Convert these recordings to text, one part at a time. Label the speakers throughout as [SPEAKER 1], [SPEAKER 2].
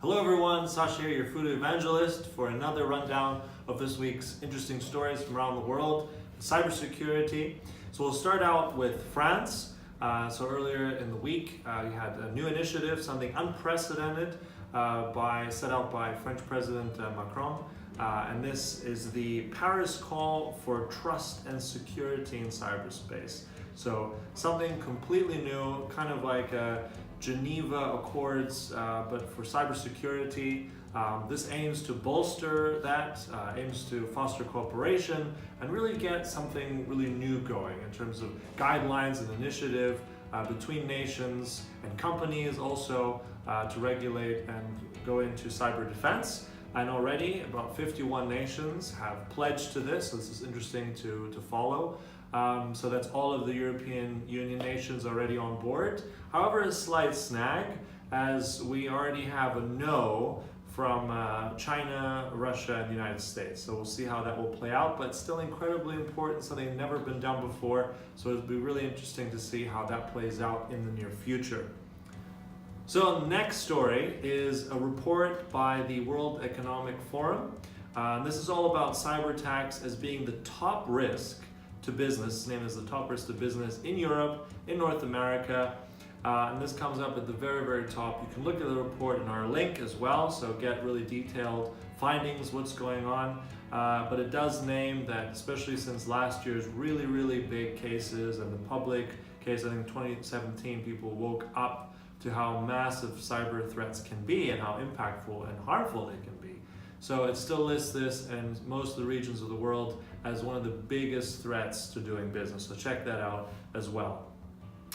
[SPEAKER 1] Hello everyone, Sasha here, your Fudo evangelist, for another rundown of this week's interesting stories from around the world, cybersecurity. So we'll start out with France. So earlier in the week, we had a new initiative, something unprecedented, set out by French President Macron. And this is the Paris Call for Trust and Security in Cyberspace. So something completely new, kind of like Geneva Accords, but for cybersecurity. This aims to bolster that, aims to foster cooperation, and really get something really new going in terms of guidelines and initiative between nations and companies also to regulate and go into cyber defense. And already about 51 nations have pledged to this, so this is interesting to follow. So that's all of the European Union nations already on board. However, a slight snag, as we already have a no from China, Russia, and the United States. So we'll see how that will play out, but still incredibly important, something never been done before. So it'll be really interesting to see how that plays out in the near future. So next story is a report by the World Economic Forum. This is all about cyber attacks as being the top risk to business, named as the top risk to business in Europe, in North America, and this comes up at the very, very top. You can look at the report in our link as well, so get really detailed findings, what's going on, but it does name that, especially since last year's really, really big cases and the public case, I think 2017, people woke up to how massive cyber threats can be and how impactful and harmful they can be. So it still lists this in most of the regions of the world as one of the biggest threats to doing business. So check that out as well.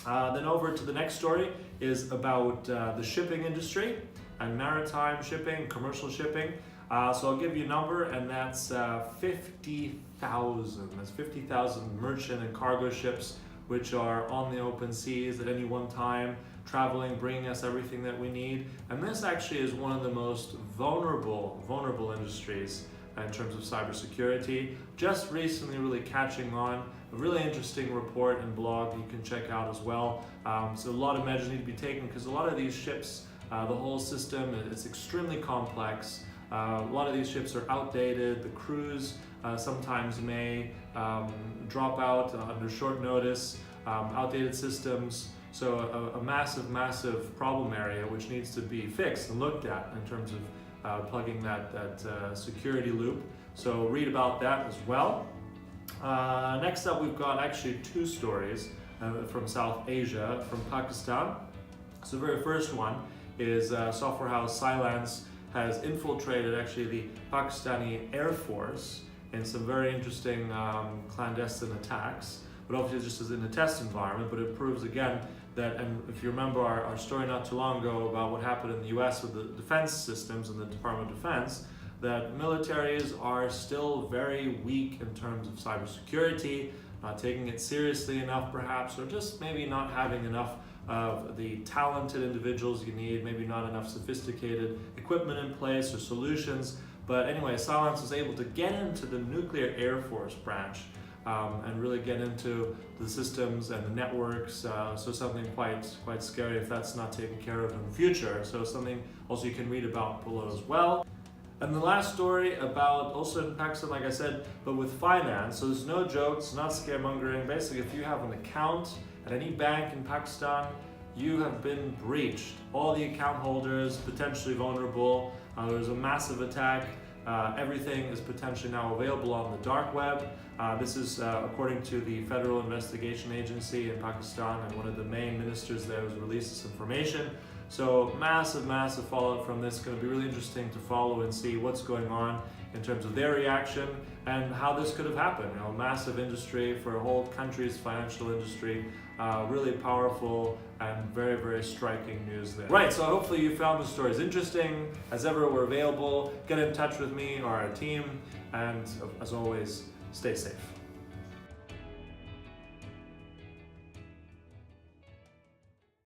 [SPEAKER 1] Then over to the next story is about the shipping industry and maritime shipping, commercial shipping. So I'll give you a number, and that's 50,000. That's 50,000 merchant and cargo ships which are on the open seas at any one time, traveling, bringing us everything that we need. And this actually is one of the most vulnerable industries in terms of cybersecurity. Just recently really catching on. A really interesting report and blog you can check out as well. So a lot of measures need to be taken because a lot of these ships, the whole system is extremely complex. A lot of these ships are outdated. The crews sometimes may drop out under short notice, outdated systems. So a massive problem area which needs to be fixed and looked at in terms of plugging that security loop. So read about that as well. Next up, we've got actually two stories from South Asia, from Pakistan. So the very first one is software house Cylance has infiltrated actually the Pakistani Air Force in some very interesting clandestine attacks, but obviously just as in a test environment. But it proves again that, and if you remember our story not too long ago about what happened in the US with the defense systems and the Department of Defense, that militaries are still very weak in terms of cybersecurity, not taking it seriously enough perhaps, or just maybe not having enough of the talented individuals you need, maybe not enough sophisticated equipment in place or solutions. But anyway, Cylance was able to get into the nuclear Air Force branch and really get into the systems and the networks. So something quite scary if that's not taken care of in the future. So something also you can read about below as well. And the last story about, also in Pakistan, like I said, but with finance. So there's no jokes, not scaremongering. Basically, if you have an account at any bank in Pakistan, you have been breached. All the account holders potentially vulnerable. There's a massive attack. Everything is potentially now available on the dark web. This is according to the Federal Investigation Agency in Pakistan, and one of the main ministers there has released this information. So massive fallout from this. Going to be really interesting to follow and see what's going on in terms of their reaction and how this could have happened. You know, massive industry for a whole country's financial industry. Really powerful and very striking news there. Right, so hopefully you found the stories interesting. As ever, we're available. Get in touch with me or our team, and as always, stay safe.